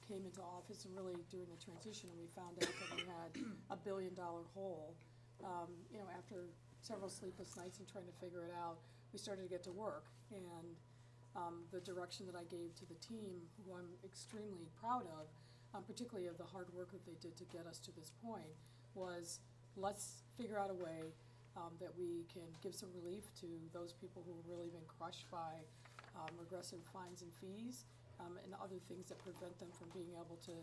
came into office and really during the transition, and we found out that we had a $1 billion hole. After several sleepless nights and trying to figure it out, we started to get to work. And the direction that I gave to the team, who I'm extremely proud of, particularly of the hard work that they did to get us to this point, was let's figure out a way that we can give some relief to those people who have really been crushed by regressive fines and fees and other things that prevent them from being able to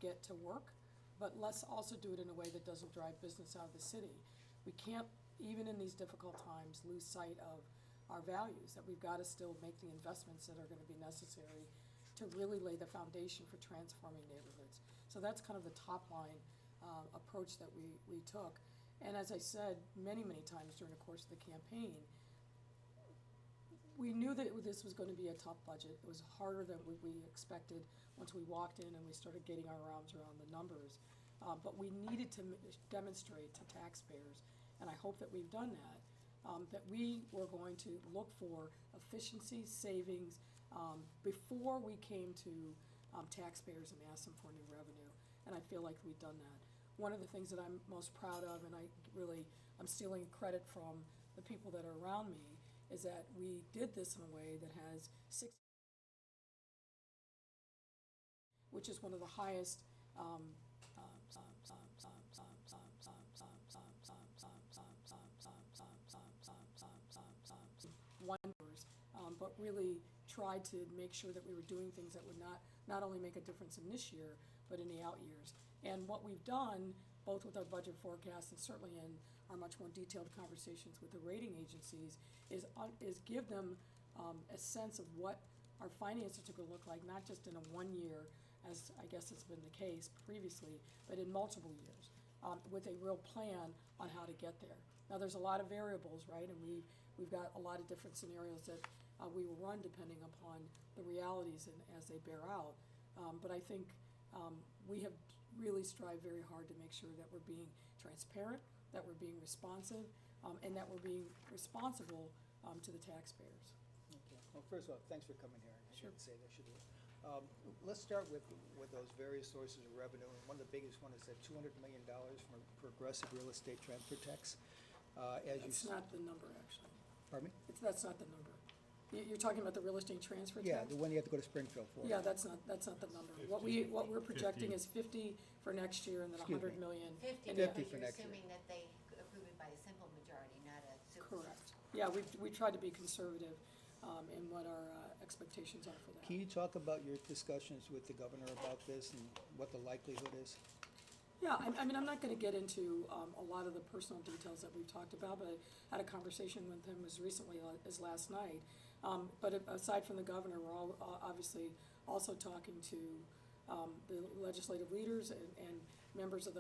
get to work. But let's also do it in a way that doesn't drive business out of the city. We can't, even in these difficult times, lose sight of our values, that we've got to still make the investments that are going to be necessary to really lay the foundation for transforming neighborhoods. So that's kind of the top line approach that we took. And as I said many, many times during the course of the campaign, we knew that this was going to be a tough budget. It was harder than we expected once we walked in and we started getting our arms around the numbers. But we needed to demonstrate to taxpayers, and I hope that we've done that, that we were going to look for efficiency, savings, before we came to taxpayers and asked them for new revenue. And I feel like we've done that. One of the things that I'm most proud of, and I'm stealing credit from the people that are around me, is that we did this in a way that has which is one of the highest wonders, but really tried to make sure that we were doing things that would not only make a difference in this year, but in the out years. And what we've done, both with our budget forecast and certainly in our much more detailed conversations with the rating agencies, is give them a sense of what our finances are going to look like, not just in a 1 year, as I guess has been the case previously, but in multiple years, with a real plan on how to get there. Now, there's a lot of variables, right? And we've got a lot of different scenarios that we will run depending upon the realities and as they bear out. But I think we have really strived very hard to make sure that we're being transparent, that we're being responsive, and that we're being responsible to the taxpayers. Okay. Well, first of all, thanks for coming here. I Sure. didn't say that, should we? Let's start with those various sources of revenue. And one of the biggest one is that $200 million from a progressive real estate transfer tax. That's not the number, actually. Pardon me? That's not the number. You're talking about the real estate transfer tax? Yeah, the one you have to go to Springfield for. Yeah, that's not the number. What we're projecting is 50 for next year and then Excuse me. 100 million. 50, in the- but for you're next year. assuming that they approve it by a simple majority, not a super. Correct. Yeah, we tried to be conservative in what our expectations are for that. Can you talk about your discussions with the governor about this and what the likelihood is? Yeah, I mean, I'm not going to get into a lot of the personal details that we've talked about, but I had a conversation with him as recently as last night. But aside from the governor, we're all obviously also talking to the legislative leaders and members of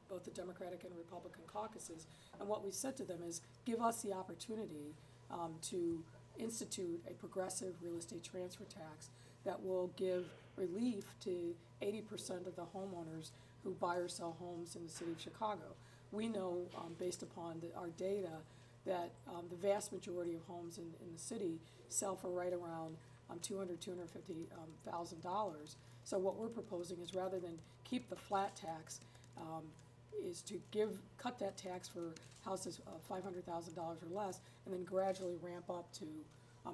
both the Democratic and Republican caucuses. And what we said to them is, give us the opportunity to institute a progressive real estate transfer tax that will give relief to 80% of the homeowners who buy or sell homes in the city of Chicago. We know, based upon our data, that the vast majority of homes in the city sell for right around $250,000. So what we're proposing is, rather than keep the flat tax, is to cut that tax for houses of $500,000 or less, and then gradually ramp up to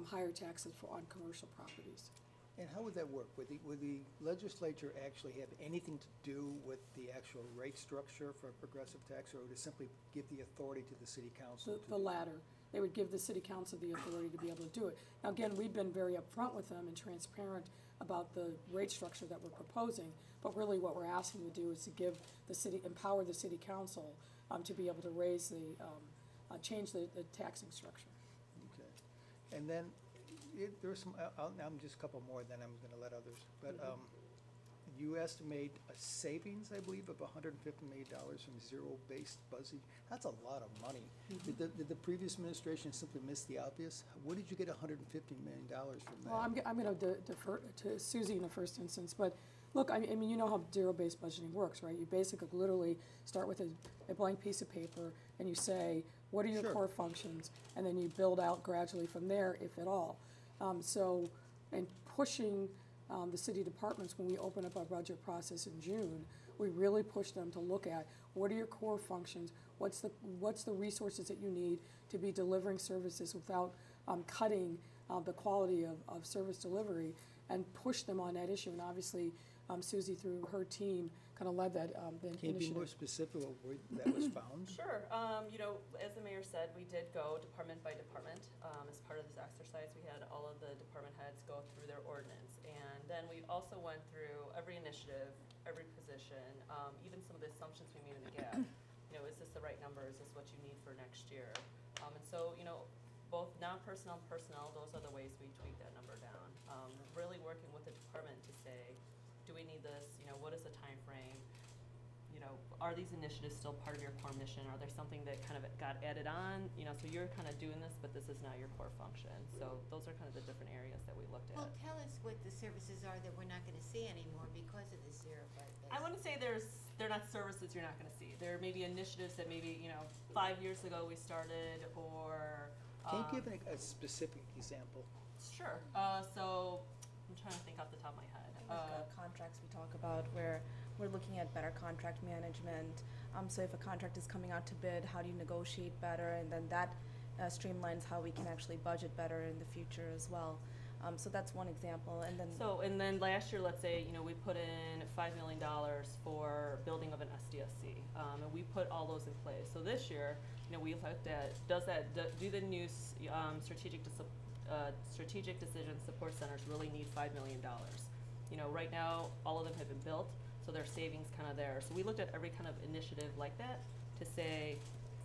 higher taxes on commercial properties. And how would that work? Would the legislature actually have anything to do with the actual rate structure for a progressive tax, or would it simply give the authority to the city council? The latter. They would give the city council the authority to be able to do it. Now, again, we've been very upfront with them and transparent about the rate structure that we're proposing, but really what we're asking to do is to empower the city council to be able to change the taxing structure. Okay. And then there's some, I'm just a couple more, then I'm going to let others. But you estimate a savings, I believe, of $150 million from zero-based budget. That's a lot of money. Mm-hmm. Did the previous administration simply miss the obvious? Where did you get $150 million from that? Well, I'm going to defer to Susie in the first instance, but look, I mean, you know how zero-based budgeting works, right? You basically literally start with a blank piece of paper and you say, what are your Sure. core functions? And then you build out gradually from there, if at all. And pushing the city departments, when we open up our budget process in June, we really push them to look at what are your core functions, what's the resources that you need to be delivering services without cutting the quality of service delivery, and push them on that issue. And obviously, Susie, through her team, kind of led that the Can you be more initiative. specific of where that was found? Sure. As the mayor said, we did go department by department. As part of this exercise, we had all of the department heads go through their ordinance. And then we also went through every initiative, every position, even some of the assumptions we made in the gap. Is this the right number? Is this what you need for next year? And so, both non-personnel and personnel, those are the ways we tweak that number down. Really working with the department to say, do we need this? What is the time frame? Are these initiatives still part of your core mission? Are there something that kind of got added on? So you're kind of doing this, but this is now your core function. So those are kind of the different areas that we looked at. Well, tell us what the services are that we're not gonna see anymore because of this zero-based. I wouldn't say they're not services you're not gonna see. There may be initiatives that maybe, 5 years ago we started, or. Can you give a specific example? Sure. So I'm trying to think off the top of my head. Contracts we talk about where we're looking at better contract management. So if a contract is coming out to bid, how do you negotiate better? And then that streamlines how we can actually budget better in the future as well. So that's one example. And then Last year, let's say, we put in $5 million for building of an SDSC, and we put all those in place. So this year, we looked at, do the new strategic decision support centers really need $5 million? Right now, all of them have been built, so their savings kind of there. So we looked at every kind of initiative like that to say,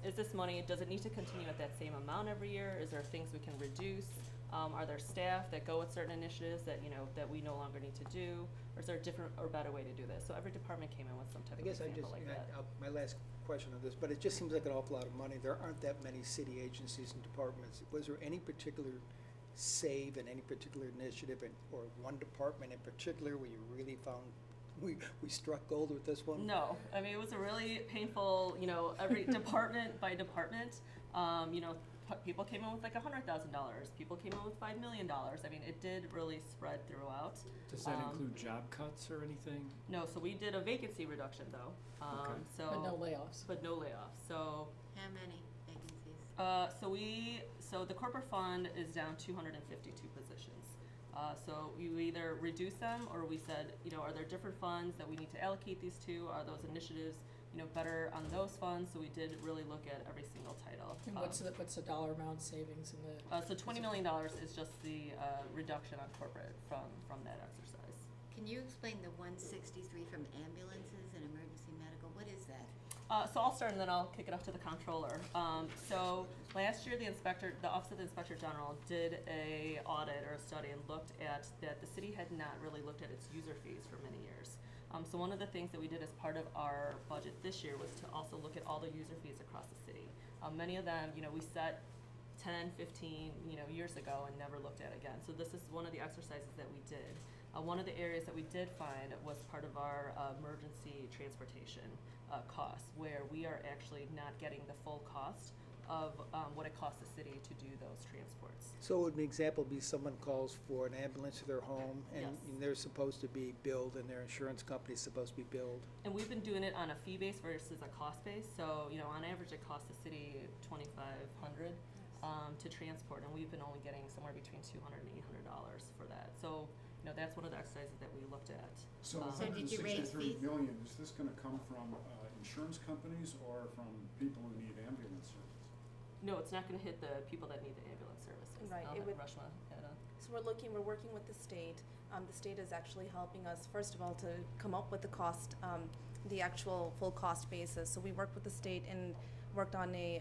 is this money, does it need to continue at that same amount every year? Is there things we can reduce? Are there staff that go with certain initiatives that, that we no longer need to do? Or is there a different or better way to do this? So every department came in with some type I of guess example like that. my last question on this, but it just seems like an awful lot of money. There aren't that many city agencies and departments. Was there any particular save in any particular initiative or one department in particular where you really found we struck gold with this one? No, I mean, it was a really painful, every department by department, people came in with like $100,000, people came in with $5 million. I mean, it did really spread throughout. Does that include job cuts or anything? No, so we did a vacancy reduction though. Okay. But no layoffs. But no layoffs, so. How many vacancies? So the corporate fund is down 252 positions. So you either reduce them, or we said, are there different funds that we need to allocate these to? Are those initiatives, better on those funds? So we did really look at every single title. And what's the dollar amount savings in the? So $20 million is just the reduction on corporate from that exercise. Can you explain the 163 from ambulances and emergency medical? What is that? So I'll start and then I'll kick it off to the comptroller. So last year, the Office of the Inspector General did a audit or a study and looked at that the city had not really looked at its user fees for many years. So one of the things that we did as part of our budget this year was to also look at all the user fees across the city. Many of them, we set 10, 15, years ago and never looked at again. So this is one of the exercises that we did. One of the areas that we did find was part of our emergency transportation costs, where we are actually not getting the full cost of what it costs the city to do those transports. So an example would be someone calls for an ambulance to their home, and Yes. they're supposed to be billed, and their insurance company's supposed to be billed. And we've been doing it on a fee base versus a cost base. So, on average, it costs the city $2,500 to transport, and we've been only getting somewhere between $200 and $800 for that. So, that's one of the exercises that we looked at. So So did you raise 163 fees? million, is this gonna come from insurance companies or from people who need ambulance service? No, it's not going to hit the people that need the ambulance services. Right, I'll it let would- Rashma add on. So we're working with the state. The state is actually helping us, first of all, to come up with the cost, the actual full cost basis. So we worked with the state and worked on a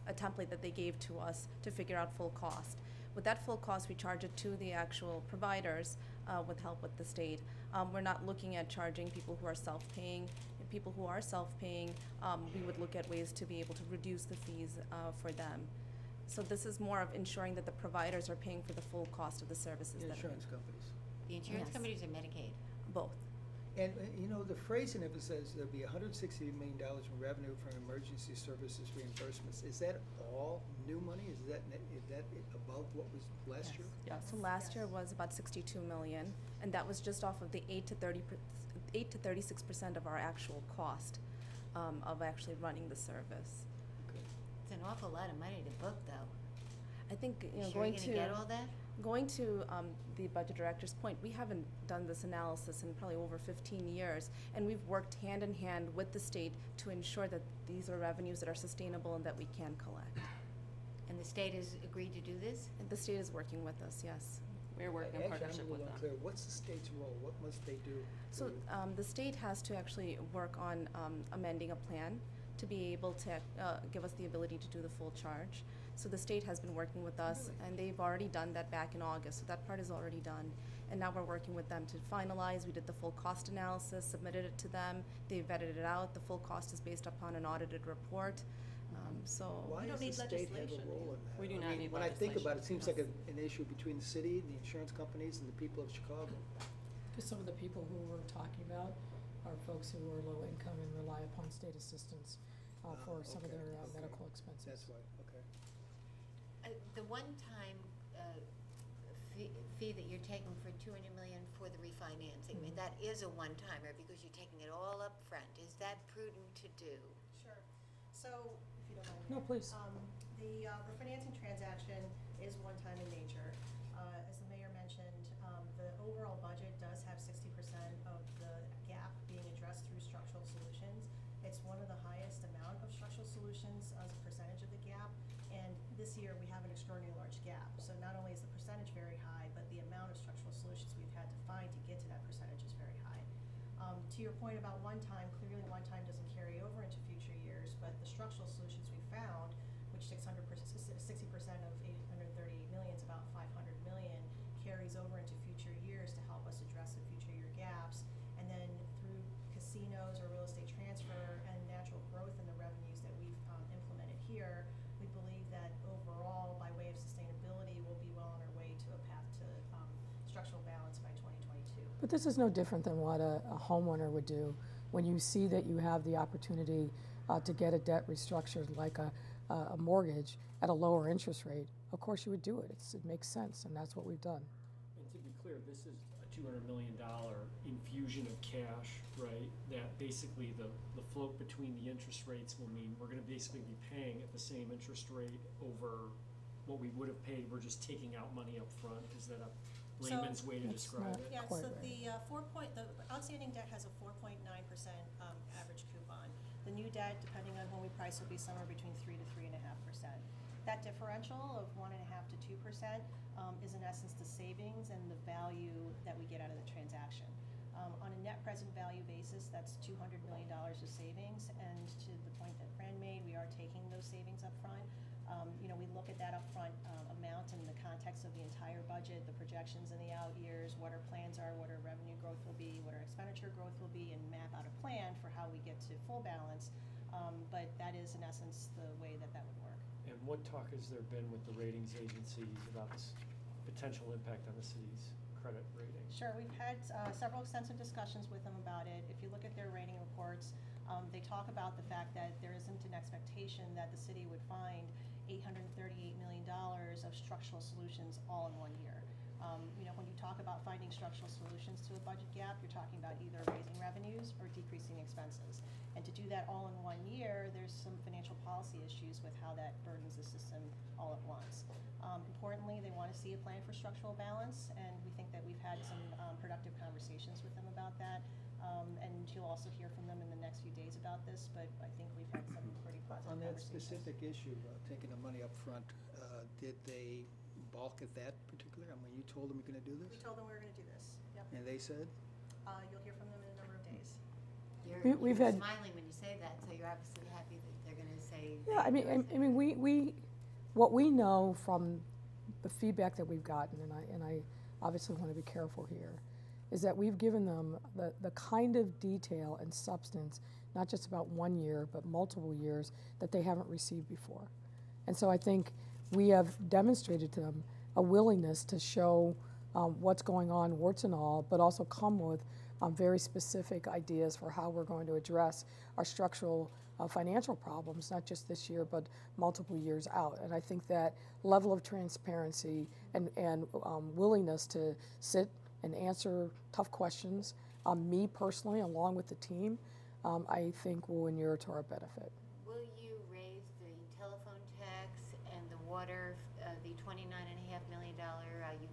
template that they gave to us to figure out full cost. With that full cost, we charge it to the actual providers with help with the state. We're not looking at charging people who are self-paying. People who are self-paying, we would look at ways to be able to reduce the fees for them. So this is more of ensuring that the providers are paying for the full cost of the services The that are insurance companies. The insurance Yes. companies or Medicaid? both. And, you know, the phrasing of it says there'll be $160 million in revenue from emergency services reimbursements. Is that all new money? Is that above what was last year? So last year was about 62 million, and that was just off of the 8 to 36% of our actual cost of actually running the service. Okay. It's an awful lot of money to book, though. I think, you know, Sure going you're to gonna get all that? Going to the budget director's point, we haven't done this analysis in probably over 15 years, and we've worked hand in hand with the state to ensure that these are revenues that are sustainable and that we can collect. And the state has agreed to do this? And the state is working with us, yes. We're working in partnership with them. Actually, I'm a little unclear. What's the state's role? What must they do? So the state has to actually work on amending a plan to be able to give us the ability to do the full charge. So the state has been working with us, and they've already done that back in August, so that part is already done. And now we're working with them to finalize. We did the full cost analysis, submitted it to them, they vetted it out. The full cost is based upon an audited report. So Why don't does need the state have a legislation. role in that? We do I not mean, need when I think about it, it legislation. seems like an issue between the city, the insurance companies, and the people of Chicago. Because some of the people who we're talking about are folks who are low income and rely upon state assistance for some of Okay, their okay. medical expenses. That's why, okay. The one-time fee that you're taking for 200 million for the refinancing, I mean, that is a one-timer because you're taking it all up front. Is that prudent to do? Sure. So, if you don't mind. No, please. The refinancing transaction is one-time in nature. As the mayor mentioned, the overall budget does have 60% of the gap being addressed through structural solutions. It's one of the highest amount of structural solutions as a percentage of the gap. And this year, we have an extraordinarily large gap. So not only is the percentage very high, but the amount of structural solutions we've had to find to get to that percentage is very high. To your point about one time, clearly one time doesn't carry over into future years, but the structural solutions we found, which 60% of 838 million is about 500 million, carries over into future years to help us address the future year gaps. And then through casinos or real estate transfer and natural growth in the revenues that we've implemented here, we believe that overall, by way of sustainability, we'll be well on our way to a path to structural balance by 2022. But this is no different than what a homeowner would do when you see that you have the opportunity to get a debt restructured like a mortgage at a lower interest rate. Of course you would do it. It makes sense, and that's what we've done. And to be clear, this is a $200 million infusion of cash, right? That basically the float between the interest rates will mean we're gonna basically be paying at the same interest rate over what we would have paid. We're just taking out money up front. Is that a layman's way to It's describe not- it? Yeah, Quite so right. the outstanding debt has a 4.9% average coupon. The new debt, depending on when we price, will be somewhere between 3 to 3.5%. That differential of 1.5 to 2% is in essence the savings and the value that we get out of the transaction. On a net present value basis, that's $200 million of savings, and to the point that Fran made, we are taking those savings up front. We look at that upfront amount in the context of the entire budget, the projections in the out years, what our plans are, what our revenue growth will be, what our expenditure growth will be, and map out a plan for how we get to full balance. But that is in essence the way that would work. And what talk has there been with the ratings agencies about this potential impact on the city's credit rating? Sure, we've had several extensive discussions with them about it. If you look at their rating reports, they talk about the fact that there isn't an expectation that the city would find $838 million of structural solutions all in 1 year. When you talk about finding structural solutions to a budget gap, you're talking about either raising revenues or decreasing expenses. And to do that all in 1 year, there's some financial policy issues with how that burdens the system all at once. Importantly, they want to see a plan for structural balance, and we think that we've had some productive conversations with them about that. And you'll also hear from them in the next few days about this, but I think we've had some pretty positive On that conversations. specific issue, taking the money up front, did they balk at that particular? I mean, you told them you're gonna do this? We told them we were going to do this. Yep. And they said? You'll hear from them in a number of days. We've You're had- smiling when you say that, so you're obviously happy that they're gonna say. Yeah, I mean, we what we know from the feedback that we've gotten, and I obviously want to be careful here, is that we've given them the kind of detail and substance, not just about 1 year, but multiple years, that they haven't received before. And so I think we have demonstrated to them a willingness to show what's going on, warts and all, but also come with very specific ideas for how we're going to address our structural financial problems, not just this year, but multiple years out. And I think that level of transparency and willingness to sit and answer tough questions, me personally, along with the team, I think will inure to our benefit. Will you raise the telephone tax and the water, the $29.5 million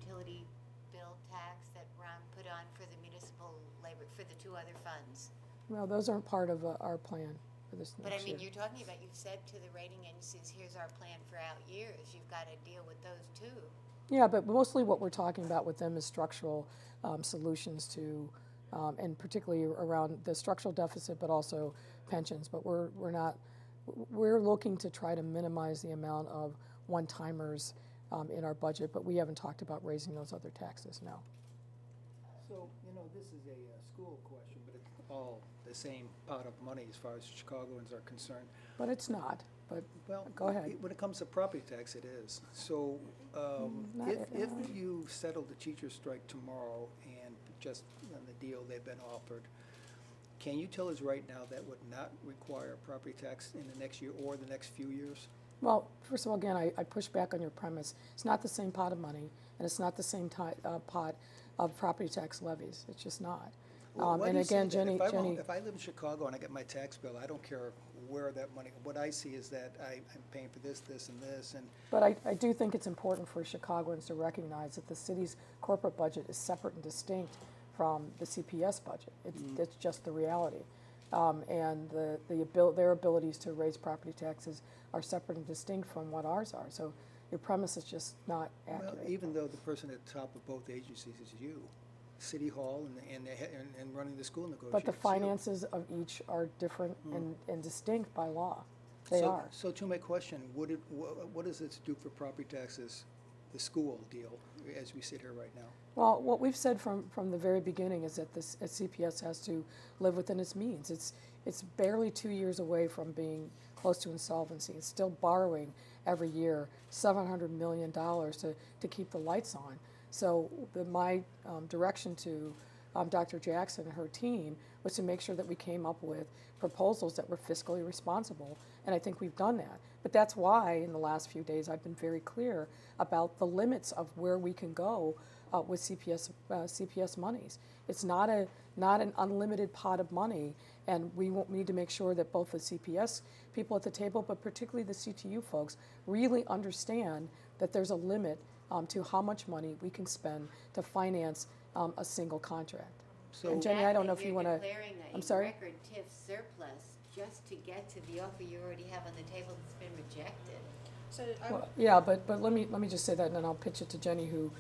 utility bill tax that Ron put on for the municipal labor, for the two other funds? Well, those aren't part of our plan for this But I next mean, year. you're talking about, you've said to the rating agencies, here's our plan for out years. You've got to deal with those too. Yeah, but mostly what we're talking about with them is structural solutions to, and particularly around the structural deficit, but also pensions. But we're looking to try to minimize the amount of one-timers in our budget, but we haven't talked about raising those other taxes, no. So, this is a school question, but it's all the same pot of money as far as Chicagoans are concerned. But it's not, but Well, go ahead. When it comes to property tax, it is. So, Not if at all. you settle the teacher strike tomorrow and just on the deal they've been offered, can you tell us right now that would not require property tax in the next year or the next few years? Well, first of all, again, I push back on your premise. It's not the same pot of money, and it's not the same pot of property tax levies. It's just not. Well, why And do you say again, that? Jenny, If I live in Chicago and I get my tax bill, I don't care where that money, what I see is that I'm paying for this, this, and this, and but I do think it's important for Chicagoans to recognize that the city's corporate budget is separate and distinct from the CPS budget. It's just the reality. And their abilities to raise property taxes are separate and distinct from what ours are. So your premise is just not well, accurate. even though the person at the top of both agencies is you, City Hall and running the school negotiations. But the you. finances of each are different and distinct by law. They are. So to my question, what does this do for property taxes, the school deal, as we sit here right now? Well, what we've said from the very beginning is that this CPS has to live within its means. It's barely 2 years away from being close to insolvency. It's still borrowing every year $700 million to keep the lights on. So my direction to Dr. Jackson and her team was to make sure that we came up with proposals that were fiscally responsible, and I think we've done that. But that's why in the last few days I've been very clear about the limits of where we can go with CPS monies. It's not an unlimited pot of money, and we need to make sure that both the CPS people at the table, but particularly the CTU folks, really understand that there's a limit to how much money we can spend to finance a single contract. So And Jenny, I don't know if you want to. You're declaring I'm a sorry? record TIF surplus just to get to the offer you already have on the table that's been rejected. So Well, yeah, but let me just say that, and then I'll pitch it to Jenny, who,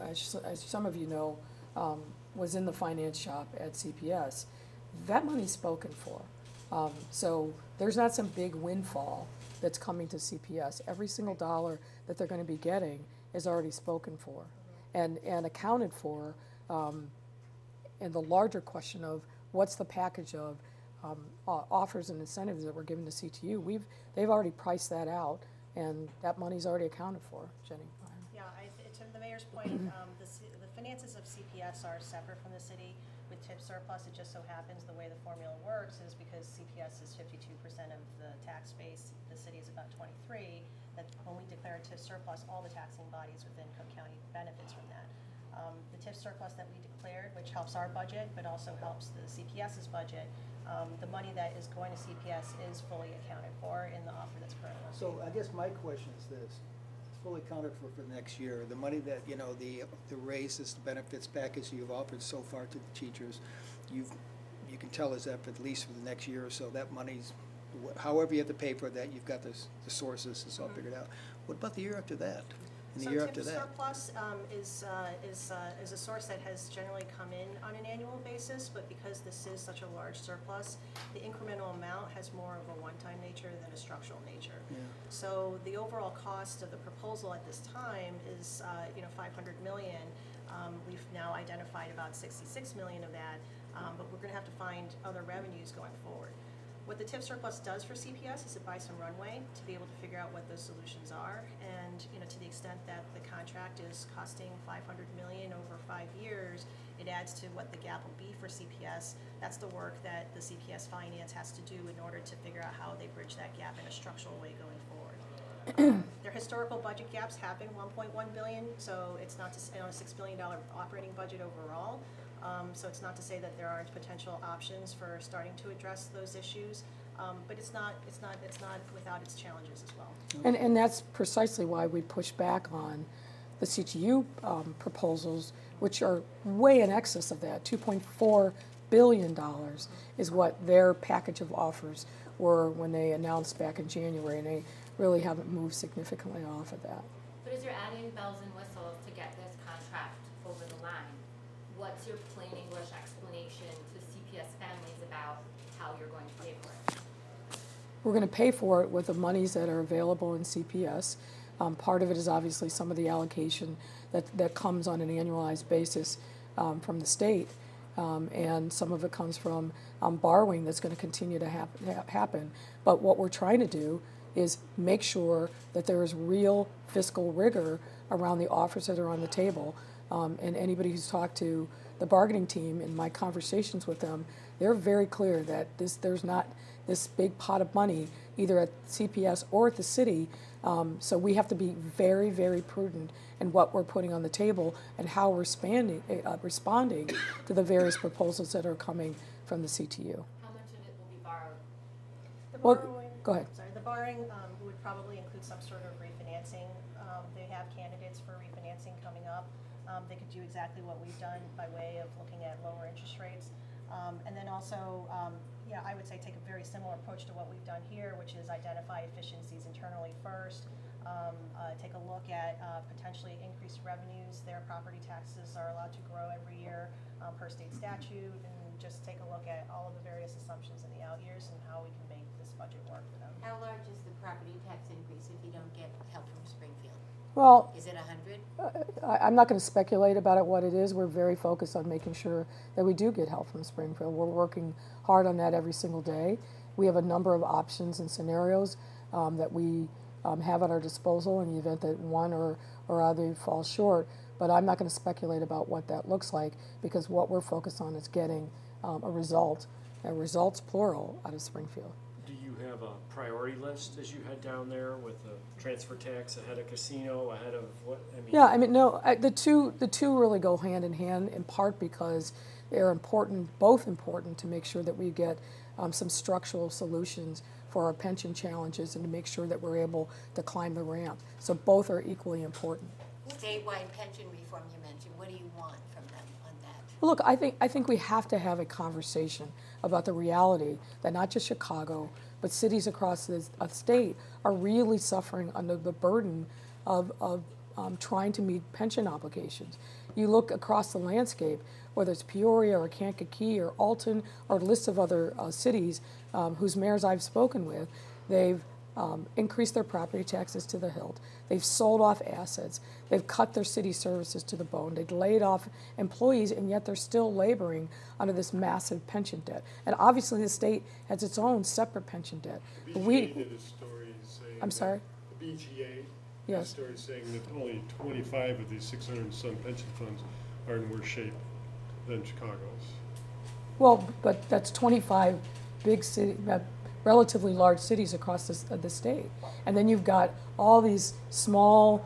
as some of you know, was in the finance shop at CPS. That money's spoken for. So there's not some big windfall that's coming to CPS. Every single dollar that they're going to be getting is already spoken for and accounted for. And the larger question of what's the package of offers and incentives that we're giving to CTU, they've already priced that out, and that money's already accounted for. Jenny, go ahead. Yeah, to the mayor's point, the finances of CPS are separate from the city. With TIF surplus, it just so happens the way the formula works is because CPS is 52% of the tax base, the city is about 23%, that when we declare a TIF surplus, all the taxing bodies within Cook County benefits from that. The TIF surplus that we declared, which helps our budget, but also helps the CPS's budget, the money that is going to CPS is fully accounted for in the offer that's currently on. So I guess my question is this: it's fully accounted for the next year. The money that the raises, the benefits package you've offered so far to the teachers, you can tell us that for at least for the next year or so, that money's however you have to pay for that, you've got the sources. It's all figured out. What about the year after that? And the year after So that? TIF surplus is a source that has generally come in on an annual basis, but because this is such a large surplus, the incremental amount has more of a one-time nature than a structural nature. Yeah. So the overall cost of the proposal at this time is, $500 million. We've now identified about $66 million of that, but we're gonna have to find other revenues going forward. What the TIF surplus does for CPS is it buys some runway to be able to figure out what those solutions are. And, to the extent that the contract is costing $500 million over 5 years, it adds to what the gap will be for CPS. That's the work that the CPS finance has to do in order to figure out how they bridge that gap in a structural way going forward. Their historical budget gaps have been $1.1 billion, so it's not to say on a $6 billion operating budget overall. So it's not to say that there aren't potential options for starting to address those issues, but it's not without its challenges as well. And that's precisely why we push back on the CTU proposals, which are way in excess of that. $2.4 billion is what their package of offers were when they announced back in January, and they really haven't moved significantly off of that. But as you're adding bells and whistles to get this contract over the line, what's your plain English explanation to CPS families about how you're going to pay for it? We're going to pay for it with the monies that are available in CPS. Part of it is obviously some of the allocation that comes on an annualized basis from the state, and some of it comes from borrowing that's going to continue to happen. But what we're trying to do is make sure that there is real fiscal rigor around the offers that are on the table. And anybody who's talked to the bargaining team in my conversations with them, they're very clear that there's not this big pot of money either at CPS or at the city. So we have to be very, very prudent in what we're putting on the table and how we're responding to the various proposals that are coming from the CTU. How much of it will be borrowed? The Well, borrowing, go ahead. Sorry, the borrowing would probably include some sort of refinancing. They have candidates for refinancing coming up. They could do exactly what we've done by way of looking at lower interest rates. And then also, I would say take a very similar approach to what we've done here, which is identify efficiencies internally first. Take a look at potentially increased revenues. Their property taxes are allowed to grow every year per state statute, and just take a look at all of the various assumptions in the out years and how we can make this budget work for them. How large is the property tax increase if you don't get help from Springfield? Well, Is it 100? I'm not going to speculate about it, what it is. We're very focused on making sure that we do get help from Springfield. We're working hard on that every single day. We have a number of options and scenarios that we have at our disposal in the event that one or other falls short. But I'm not going to speculate about what that looks like, because what we're focused on is getting results plural out of Springfield. Do you have a priority list as you head down there with the transfer tax ahead of casino, ahead of what, I mean? Yeah, I mean, no, the two really go hand in hand, in part because they're both important to make sure that we get some structural solutions for our pension challenges and to make sure that we're able to climb the ramp. So both are equally important. Statewide pension reform you mentioned, what do you want from them on that? Well, look, I think we have to have a conversation about the reality that not just Chicago, but cities across the state are really suffering under the burden of trying to meet pension obligations. You look across the landscape, whether it's Peoria or Kankakee or Alton or a list of other cities whose mayors I've spoken with, they've increased their property taxes to the hilt. They've sold off assets. They've cut their city services to the bone. They've laid off employees, and yet they're still laboring under this massive pension debt. And obviously the state has its own separate pension debt. The BGA did a story saying. I'm sorry? The BGA did a Yes. story saying that only 25 of these 600 and some pension funds are in worse shape than Chicago's. Well, but that's 25 big city, relatively large cities across the state. And then you've got all these small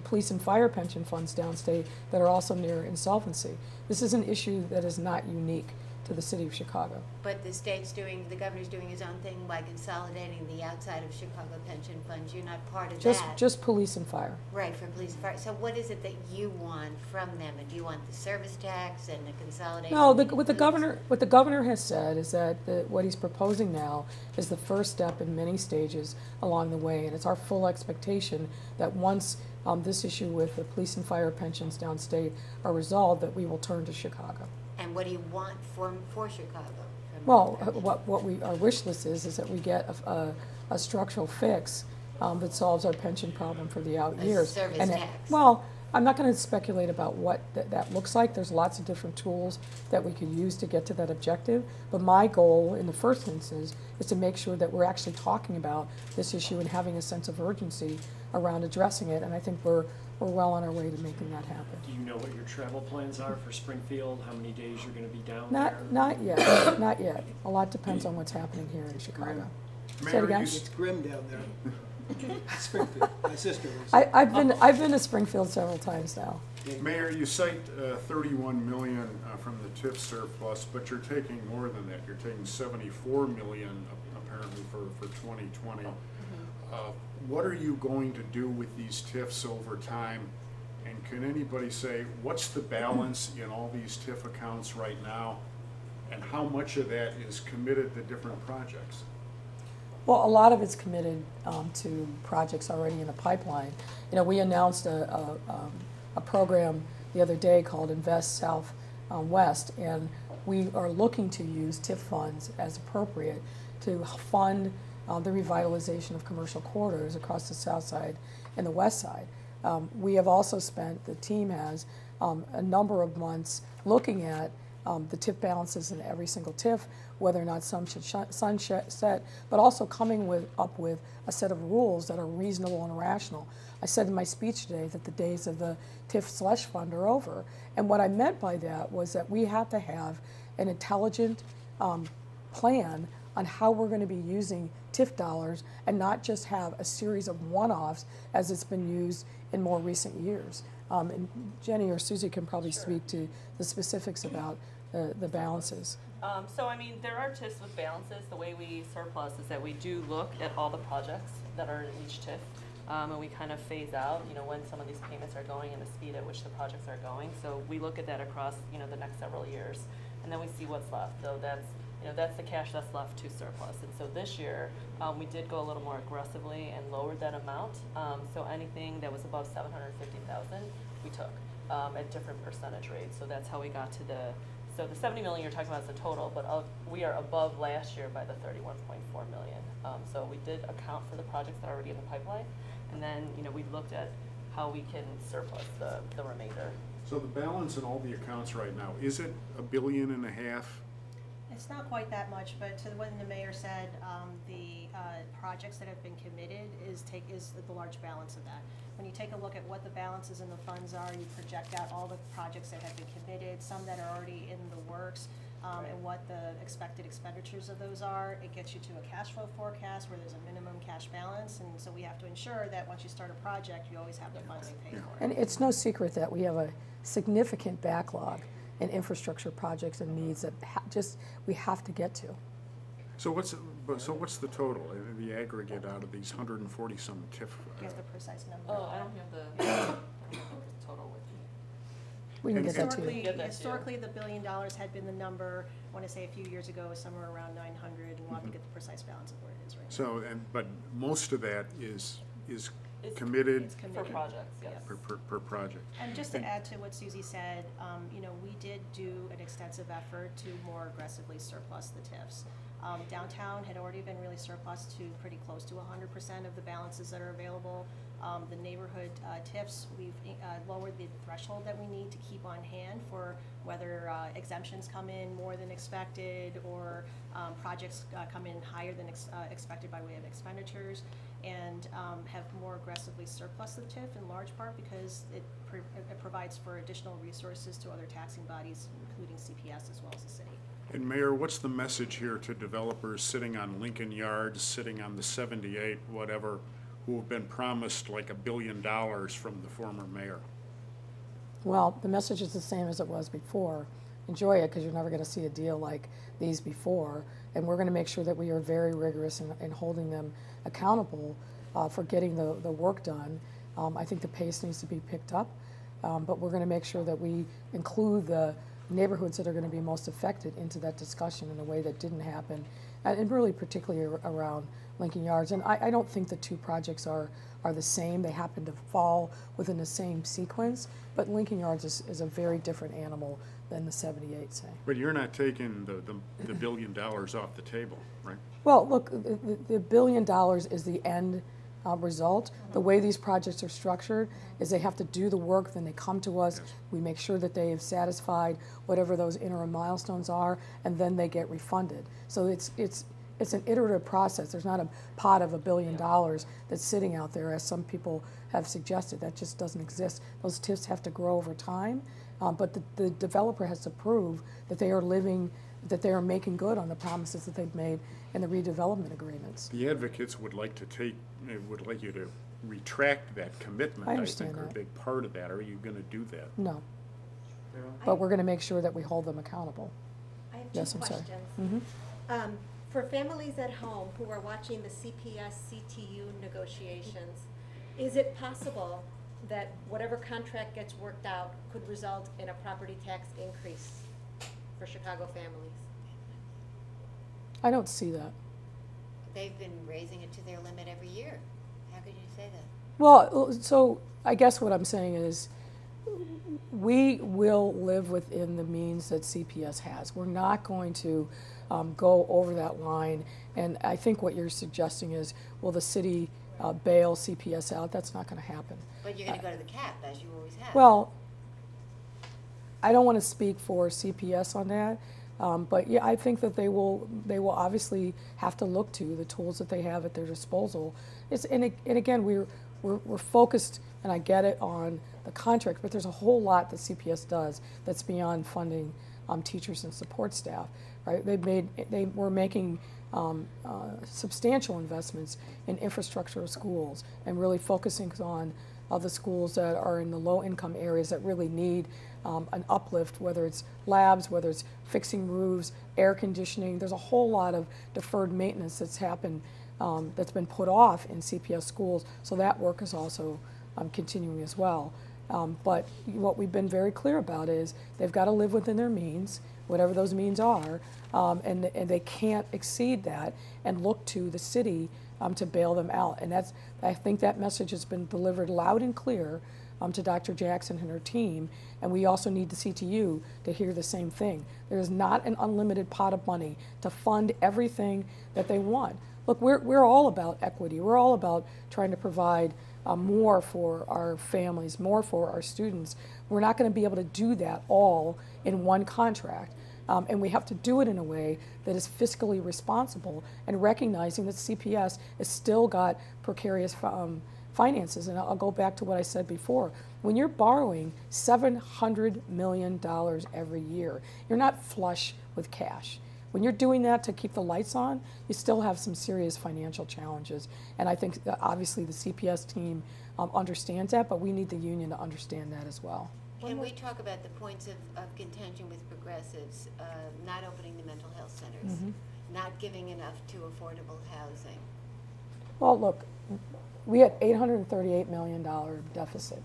police and fire pension funds downstate that are also near insolvency. This is an issue that is not unique to the city of Chicago. But the governor's doing his own thing by consolidating the outside of Chicago pension funds. You're not part of that. Just police and fire. Right, for police and fire. So what is it that you want from them? And do you want the service tax and the consolidation? No, that what the includes- governor has said is that what he's proposing now is the first step in many stages along the way, and it's our full expectation that once this issue with the police and fire pensions downstate are resolved, that we will turn to Chicago. And what do you want for Chicago? Well, our wish list is that we get a structural fix that solves our pension problem for the out A years. service And tax. well, I'm not gonna speculate about what that looks like. There's lots of different tools that we could use to get to that objective. But my goal in the first instance is to make sure that we're actually talking about this issue and having a sense of urgency around addressing it. And I think we're well on our way to making that happen. Do you know what your travel plans are for Springfield? How many days you're gonna be down Not, there? not yet, not yet. A lot depends on what's happening here in Chicago. Say it Mayor, again? you It's grim down there. Springfield, my sister lives. I've been to Springfield several times now. Mayor, you cite 31 million from the TIF surplus, but you're taking more than that. You're taking 74 million apparently for 2020. What are you going to do with these TIFs over time? And can anybody say, what's the balance in all these TIF accounts right now? And how much of that is committed to different projects? Well, a lot of it's committed to projects already in the pipeline. You know, we announced a program the other day called Invest South West, and we are looking to use TIF funds as appropriate to fund the revitalization of commercial corridors across the south side and the west side. We have also spent, the team has, a number of months looking at the TIF balances in every single TIF, whether or not some should sunset, but also coming up with a set of rules that are reasonable and rational. I said in my speech today that the days of the TIF slush fund are over. And what I meant by that was that we have to have an intelligent plan on how we're going to be using TIF dollars and not just have a series of one-offs as it's been used in more recent years. And Jenny or Susie can probably speak to the specifics about the balances. So I mean, there are TIFs with balances. The way we surplus is that we do look at all the projects that are in each TIF, and we kind of phase out, you know, when some of these payments are going and the speed at which the projects are going. So we look at that across, you know, the next several years, and then we see what's left. So that's, you know, that's the cash that's left to surplus. And so this year, we did go a little more aggressively and lowered that amount. So anything that was above $750,000, we took at different percentage rates. So that's how we got to the. So the 70 million you're talking about is the total, but we are above last year by the 31.4 million. So we did account for the projects that are already in the pipeline, and then, you know, we looked at how we can surplus the remainder. So the balance in all the accounts right now, is it $1.5 billion? It's not quite that much, but to what the mayor said, the projects that have been committed is the large balance of that. When you take a look at what the balances in the funds are, you project out all the projects that have been committed, some that are already in the works, and what the expected expenditures of those are. It gets you to a cash flow forecast where there's a minimum cash balance, and so we have to ensure that once you start a project, you always have the funds to pay for it. And it's no secret that we have a significant backlog in infrastructure projects and needs that we have to get to. So what's the total, the aggregate out of these 140-some TIF? You have the precise number. Oh, I don't have the total with me. We can get that to you. Historically, the $1 billion had been the number. I want to say a few years ago, it was somewhere around 900, and we'll have to get the precise balance of where it is right now. So, but most of that is committed It's For committed. projects, yes. per project. And just to add to what Susie said, you know, we did do an extensive effort to more aggressively surplus the TIFs. Downtown had already been really surplus to pretty close to 100% of the balances that are available. The neighborhood TIFs, we've lowered the threshold that we need to keep on hand for whether exemptions come in more than expected or projects come in higher than expected by way of expenditures, and have more aggressively surplus the TIF in large part because it provides for additional resources to other taxing bodies, including CPS as well as the city. And Mayor, what's the message here to developers sitting on Lincoln Yards, sitting on the 78, whatever, who have been promised like $1 billion from the former mayor? Well, the message is the same as it was before. Enjoy it, because you're never going to see a deal like these before. And we're going to make sure that we are very rigorous in holding them accountable for getting the work done. I think the pace needs to be picked up, but we're going to make sure that we include the neighborhoods that are going to be most affected into that discussion in a way that didn't happen, and really particularly around Lincoln Yards. And I don't think the two projects are the same. They happen to fall within the same sequence, but Lincoln Yards is a very different animal than the 78, say. But you're not taking the $1 billion off the table, right? Well, look, the $1 billion is the end result. The way these projects are structured is they have to do the work, then they come to us. Yes. We make sure that they have satisfied whatever those interim milestones are, and then they get refunded. So it's an iterative process. There's not a pot of $1 billion that's sitting out there, as some people have suggested. That just doesn't exist. Those TIFs have to grow over time, but the developer has to prove that they are making good on the promises that they've made in the redevelopment agreements. The advocates would like you to retract that commitment, I I understand think, are a that. big part of that. Are you gonna do that? No, but we're going to make sure that we hold them accountable. I have Yes, two I'm sorry. questions. Mhm. For families at home who are watching the CPS CTU negotiations, is it possible that whatever contract gets worked out could result in a property tax increase for Chicago families? I don't see that. They've been raising it to their limit every year. How could you say that? Well, so I guess what I'm saying is we will live within the means that CPS has. We're not going to go over that line. And I think what you're suggesting is, will the city bail CPS out? That's not going to happen. But you're gonna go to the cap, as you always have. Well, I don't want to speak for CPS on that, but yeah, I think that they will obviously have to look to the tools that they have at their disposal. And again, we're focused, and I get it, on the contract, but there's a whole lot that CPS does that's beyond funding teachers and support staff, right? They were making substantial investments in infrastructure of schools and really focusing on the schools that are in the low-income areas that really need an uplift, whether it's labs, whether it's fixing roofs, air conditioning. There's a whole lot of deferred maintenance that's happened, that's been put off in CPS schools, so that work is also continuing as well. But what we've been very clear about is they've got to live within their means, whatever those means are, and they can't exceed that and look to the city to bail them out. And I think that message has been delivered loud and clear to Dr. Jackson and her team, and we also need the CTU to hear the same thing. There is not an unlimited pot of money to fund everything that they want. Look, we're all about equity. We're all about trying to provide more for our families, more for our students. We're not going to be able to do that all in one contract. And we have to do it in a way that is fiscally responsible and recognizing that CPS has still got precarious finances. And I'll go back to what I said before. When you're borrowing $700 million every year, you're not flush with cash. When you're doing that to keep the lights on, you still have some serious financial challenges. And I think that obviously the CPS team understands that, but we need the union to understand that as well. Can we talk about the points of contention with progressives, not opening the mental health centers, not giving enough to affordable housing? Well, look, we had $838 million deficit.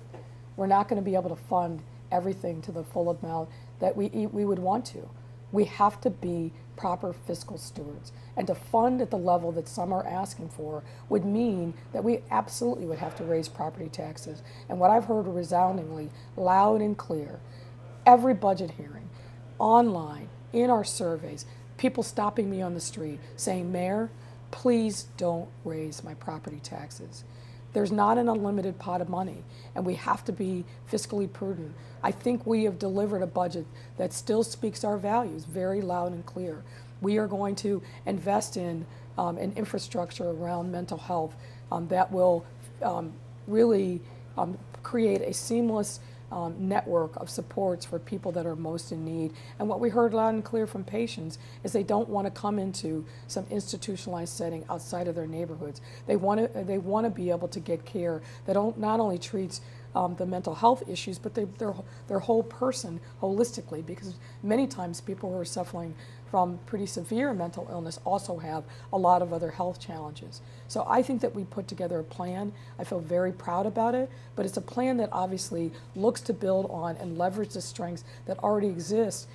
We're not going to be able to fund everything to the full amount that we would want to. We have to be proper fiscal stewards. And to fund at the level that some are asking for would mean that we absolutely would have to raise property taxes. And what I've heard resoundingly, loud and clear, every budget hearing, online, in our surveys, people stopping me on the street saying, Mayor, please don't raise my property taxes. There's not an unlimited pot of money, and we have to be fiscally prudent. I think we have delivered a budget that still speaks our values very loud and clear. We are going to invest in an infrastructure around mental health that will really create a seamless network of supports for people that are most in need. And what we heard loud and clear from patients is they don't want to come into some institutionalized setting outside of their neighborhoods. They want to be able to get care that not only treats the mental health issues, but their whole person holistically, because many times people who are suffering from pretty severe mental illness also have a lot of other health challenges. So I think that we put together a plan. I feel very proud about it, but it's a plan that obviously looks to build on and leverage the strengths that already exist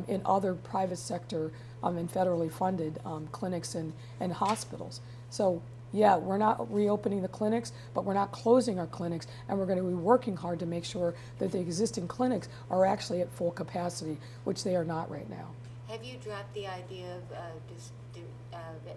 in other private sector and federally funded clinics and hospitals. So yeah, we're not reopening the clinics, but we're not closing our clinics, and we're going to be working hard to make sure that the existing clinics are actually at full capacity, which they are not right now. Have you dropped the idea of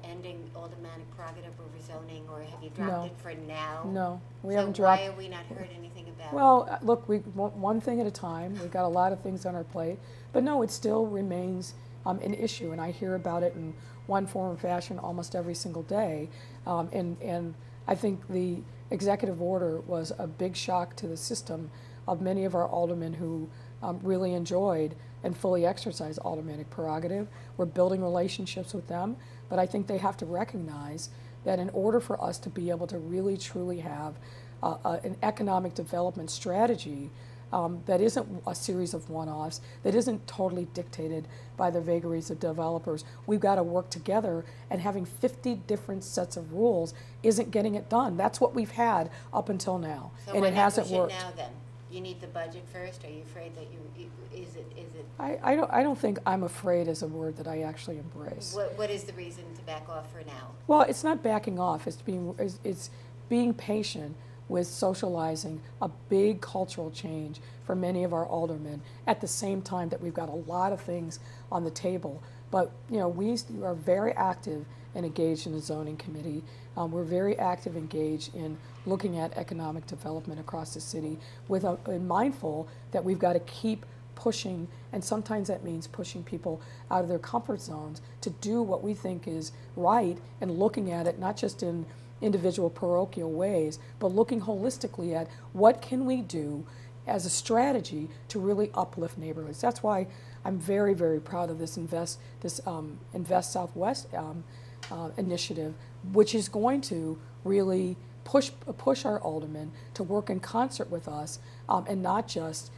ending aldermanic prerogative or rezoning, or have you No. dropped it for now? No, we So haven't dropped. why have we not heard anything about it? Well, look, one thing at a time. We've got a lot of things on our plate, but no, it still remains an issue, and I hear about it in one form or fashion almost every single day. And I think the executive order was a big shock to the system of many of our aldermen who really enjoyed and fully exercised aldermanic prerogative. We're building relationships with them, but I think they have to recognize that in order for us to be able to really truly have an economic development strategy that isn't a series of one-offs, that isn't totally dictated by the vagaries of developers, we've got to work together, and having 50 different sets of rules isn't getting it done. That's what we've had up until now, So and why it not hasn't push it worked. now then? You need the budget first? Are you afraid that is it? I don't think I'm afraid is a word that I actually embrace. What is the reason to back off for now? Well, it's not backing off, it's being patient with socializing a big cultural change for many of our aldermen at the same time that we've got a lot of things on the table. But, we are very active and engaged in the zoning committee. We're very active, engaged in looking at economic development across the city and mindful that we've got to keep pushing, and sometimes that means pushing people out of their comfort zones to do what we think is right, and looking at it not just in individual parochial ways, but looking holistically at what can we do as a strategy to really uplift neighborhoods. That's why I'm very, very proud of this Invest Southwest initiative, which is going to really push our aldermen to work in concert with us, and not just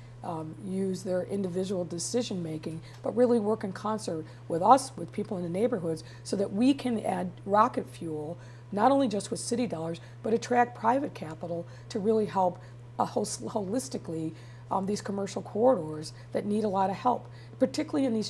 use their individual decision making, but really work in concert with us, with people in the neighborhoods, so that we can add rocket fuel, not only just with city dollars, but attract private capital to really help holistically these commercial corridors that need a lot of help, particularly in this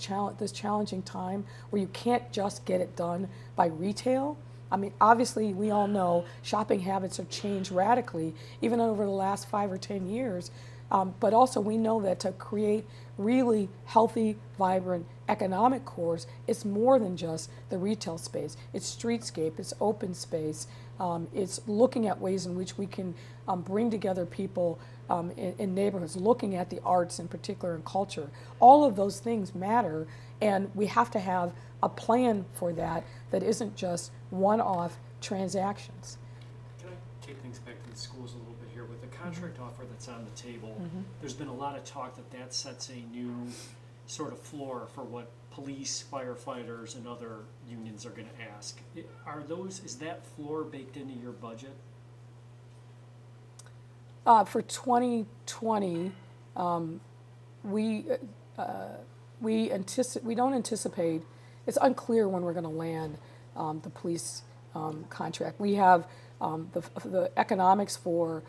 challenging time where you can't just get it done by retail. I mean, obviously, we all know shopping habits have changed radically, even over the last 5 or 10 years. But also, we know that to create really healthy, vibrant economic cores, it's more than just the retail space. It's streetscape, it's open space, it's looking at ways in which we can bring together people in neighborhoods, looking at the arts in particular and culture. All of those things matter, and we have to have a plan for that isn't just one-off transactions. Can I take things back to the schools a little bit here? With the contract offer that's on the table, there's been a lot of talk that sets a new sort of floor for what police, firefighters, and other unions are going to ask. Is that floor baked into your budget? For 2020, we don't anticipate. It's unclear when we're going to land the police contract. We have the economics for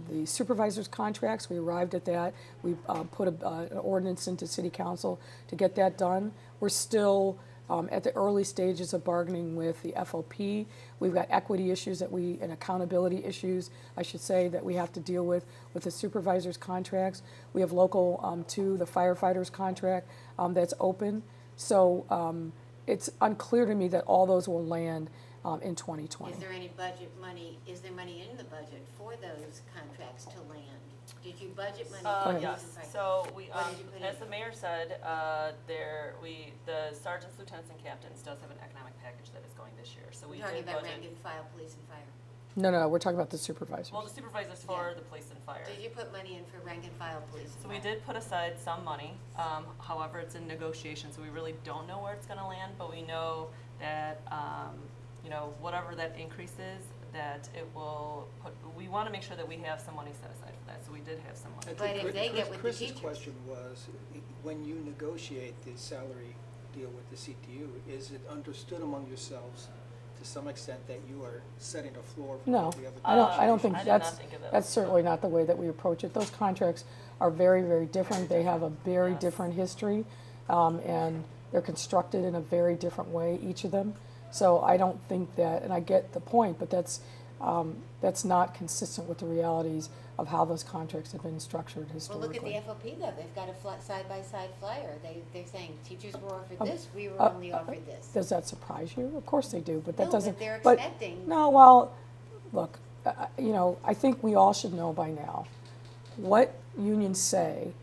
the supervisors' contracts. We arrived at that. We put an ordinance into City Council to get that done. We're still at the early stages of bargaining with the FOP. We've got equity issues and accountability issues, I should say, that we have to deal with the supervisors' contracts. We have local 2, the firefighters' contract that's open. So it's unclear to me that all those will land in 2020. Is there any budget money, is there money in the budget for those contracts to land? Did you budget money for those? Yes, so we, What did you put as in? the mayor said, the sergeants, lieutenants, and captains does have an economic package that is going this year, so we You're talking did about budget. rank and file, police and fire. No, we're talking about the supervisors. Well, the supervisors for the police and fire. Did you put money in for rank and file, police and So fire? we did put aside some money, however, it's in negotiation, so we really don't know where it's gonna land, but we know that, whatever that increase is, that it will we wanna make sure that we have some money set aside for that, so we did have some money. But if they get with the Chris's teachers. question was, when you negotiate the salary deal with the CTU, is it understood among yourselves to some extent that you are setting a floor for No, the other? I don't think I did not that's think of it. that's certainly not the way that we approach it. Those contracts are very, very different. They have a very Yes. different history, and they're constructed in a very different way, each of them. So I don't think that, and I get the point, but that's that's not consistent with the realities of how those contracts have been structured Well, historically. look at the FOP though, they've got a side-by-side flyer, they're saying teachers were offered Um, this, we were only offered this. Does that surprise you? Of course they do, but that No, doesn't. but they're but- expecting. No, well, look, you know, I think we all should know by now what unions say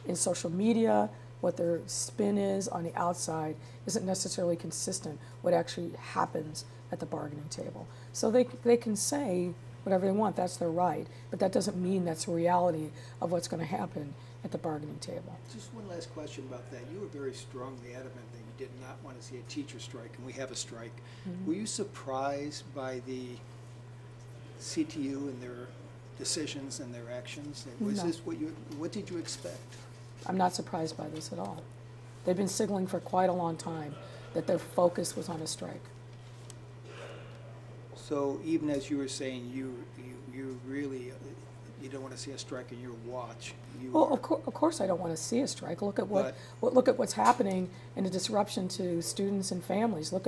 in social media, what their spin is on the outside, isn't necessarily consistent what actually happens at the bargaining table. So they can say whatever they want, that's their right, but that doesn't mean that's the reality of what's going to happen at the bargaining table. Just one last question about that. You were very strongly adamant that you did not want to see a teacher strike, and we have a strike. Were you surprised by the CTU and their decisions and their actions? Was No. this what did you expect? I'm not surprised by this at all. They've been signaling for quite a long time that their focus was on a strike. So even as you were saying, you really, you don't want to see a strike in your watch. Well, of course I don't want to see a strike. Look at look at what's happening in the disruption to students and families. Look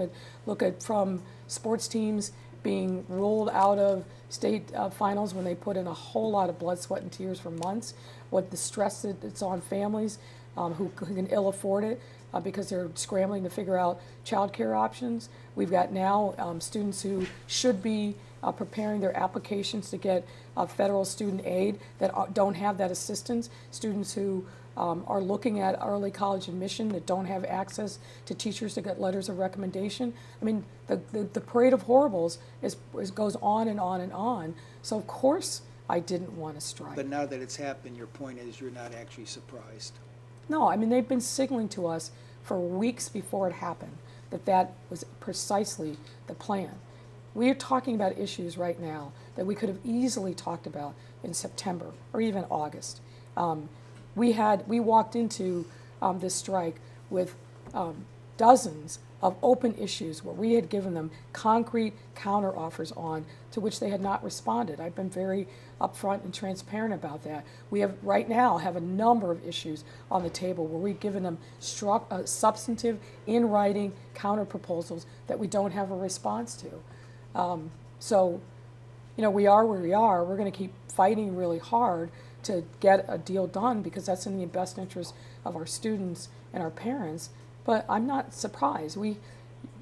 at from sports teams being ruled out of state finals when they put in a whole lot of blood, sweat, and tears for months. What the stress that it's on families who can ill afford it because they're scrambling to figure out childcare options. We've got now students who should be preparing their applications to get federal student aid that don't have that assistance. Students who are looking at early college admission that don't have access to teachers to get letters of recommendation. I mean, the parade of horribles goes on and on and on. So of course I didn't want to strike. But now that it's happened, your point is you're not actually surprised. No, I mean, they've been signaling to us for weeks before it happened that was precisely the plan. We are talking about issues right now that we could have easily talked about in September or even August. We walked into this strike with dozens of open issues where we had given them concrete counteroffers on to which they had not responded. I've been very upfront and transparent about that. We have right now have a number of issues on the table where we've given them substantive, in writing counter proposals that we don't have a response to. So, you know, we are where we are. We're going to keep fighting really hard to get a deal done because that's in the best interest of our students and our parents. But I'm not surprised. You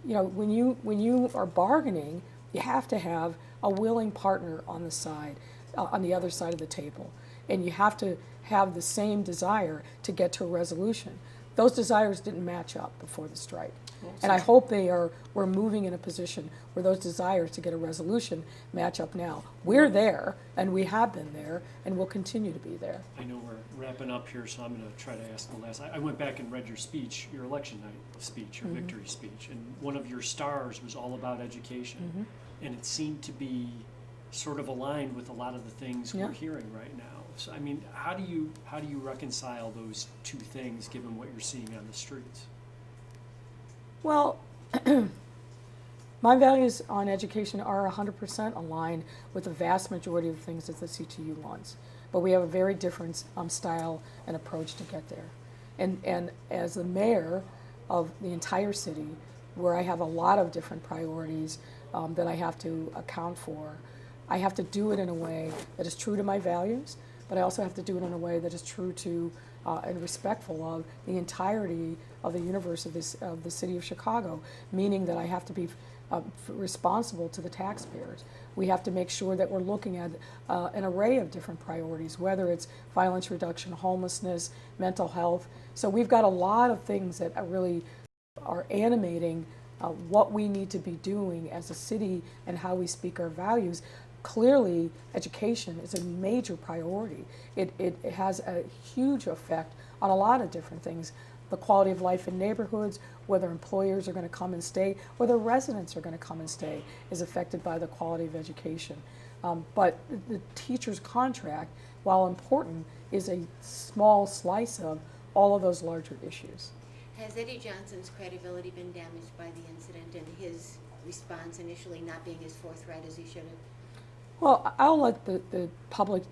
know, when you are bargaining, you have to have a willing partner on the side, on the other side of the table, and you have to have the same desire to get to a resolution. Those desires didn't match up before the strike, and I hope we're moving in a position where those desires to get a resolution match up now. We're there, and we have been there, and we'll continue to be there. I know we're wrapping up here, so I'm going to try to ask the last. I went back and read your speech, your election night speech, your victory speech, and one of your stars was all about education, and it seemed to be sort of aligned with a lot of the things we're hearing right now. So, I mean, how do you reconcile those two things given what you're seeing on the streets? Well, my values on education are 100% aligned with the vast majority of the things that the CTU wants. But we have a very different style and approach to get there. And as the mayor of the entire city, where I have a lot of different priorities that I have to account for, I have to do it in a way that is true to my values, but I also have to do it in a way that is true to and respectful of the entirety of the universe of the city of Chicago, meaning that I have to be responsible to the taxpayers. We have to make sure that we're looking at an array of different priorities, whether it's violence reduction, homelessness, mental health. So we've got a lot of things that really are animating what we need to be doing as a city and how we speak our values. Clearly, education is a major priority. It has a huge effect on a lot of different things. The quality of life in neighborhoods, whether employers are going to come and stay, whether residents are going to come and stay, is affected by the quality of education. But the teacher's contract, while important, is a small slice of all of those larger issues. Has Eddie Johnson's credibility been damaged by the incident and his response initially not being as forthright as he should have? Well, I'll let the public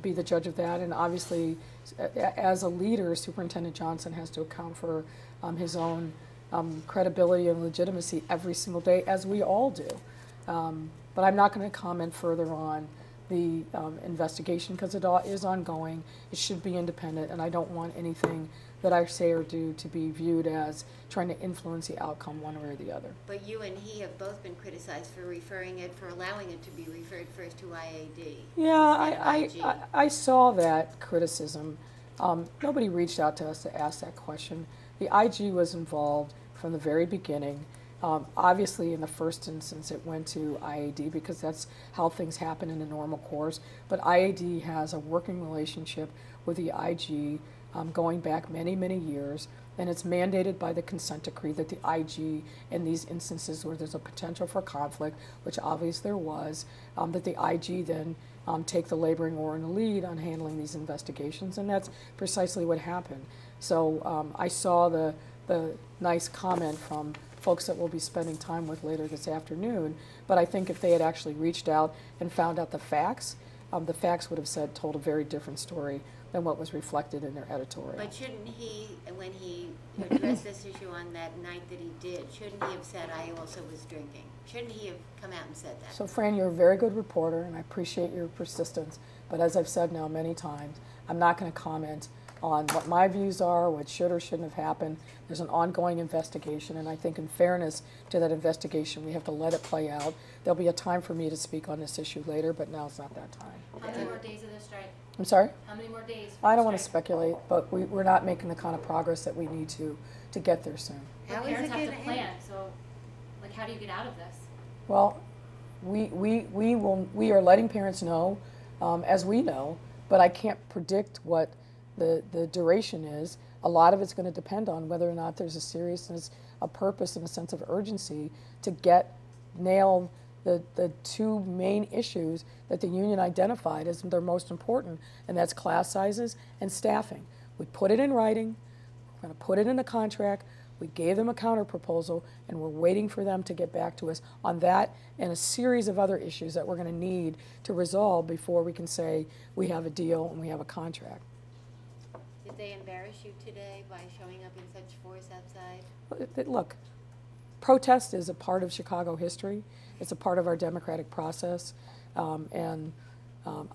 be the judge of that, and obviously, as a leader, Superintendent Johnson has to account for his own credibility and legitimacy every single day, as we all do. But I'm not going to comment further on the investigation because it is ongoing. It should be independent, and I don't want anything that I say or do to be viewed as trying to influence the outcome one way or the other. But you and he have both been criticized for referring it, for allowing it to be referred first to IAD. Yeah, instead of IG. I saw that criticism. Nobody reached out to us to ask that question. The IG was involved from the very beginning. Obviously, in the first instance, it went to IAD because that's how things happen in the normal course. But IAD has a working relationship with the IG going back many, many years. And it's mandated by the consent decree that the IG, in these instances where there's a potential for conflict, which obviously there was, that the IG then take the laboring oar in the lead on handling these investigations. And that's precisely what happened. So I saw the nice comment from folks that we'll be spending time with later this afternoon, but I think if they had actually reached out and found out the facts would have told a very different story than what was reflected in their editorial. But shouldn't he, when he addressed this issue on that night that he did, shouldn't he have said, I also was drinking? Shouldn't he have come out and said that? So Fran, you're a very good reporter, and I appreciate your persistence, but as I've said now many times, I'm not going to comment on what my views are, what should or shouldn't have happened. There's an ongoing investigation, and I think in fairness to that investigation, we have to let it play out. There'll be a time for me to speak on this issue later, but now's not that time. How many more days of this strike? I'm sorry? How many more days? I don't want to strike? speculate, but we're not making the kind of progress that we need to get there soon. How But is it parents have gonna to plan, end? so, like, how do you get out of this? Well, we are letting parents know, as we know, but I can't predict what the duration is. A lot of it's going to depend on whether or not there's a seriousness, a purpose, and a sense of urgency to nail the two main issues that the union identified as their most important, and that's class sizes and staffing. We put it in writing, we're going to put it in a contract, we gave them a counter proposal, and we're waiting for them to get back to us on that and a series of other issues that we're going to need to resolve before we can say we have a deal and we have a contract. Did they embarrass you today by showing up in such force outside? Look, protest is a part of Chicago history. It's a part of our democratic process, and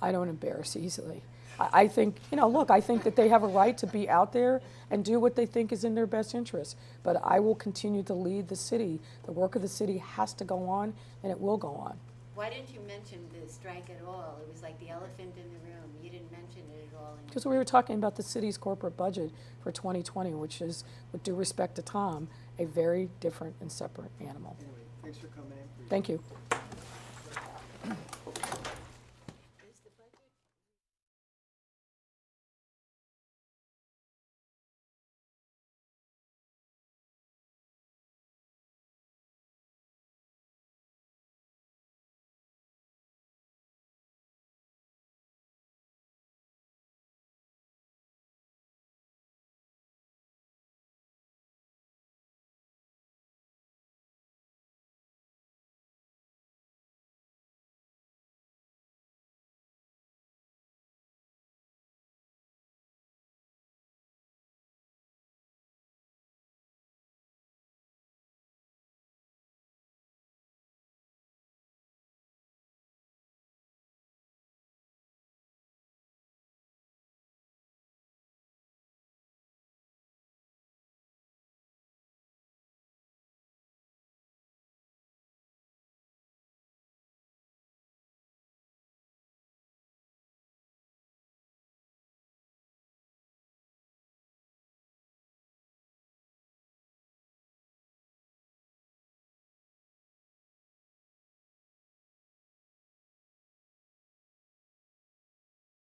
I don't embarrass easily. I think, I think that they have a right to be out there and do what they think is in their best interest. But I will continue to lead the city. The work of the city has to go on, and it will go on. Why didn't you mention the strike at all? It was like the elephant in the room. You didn't mention it at all. Because we were talking about the city's corporate budget for 2020, which is, with due respect to Tom, a very different and separate animal. Anyway, thanks for coming in. Thank you.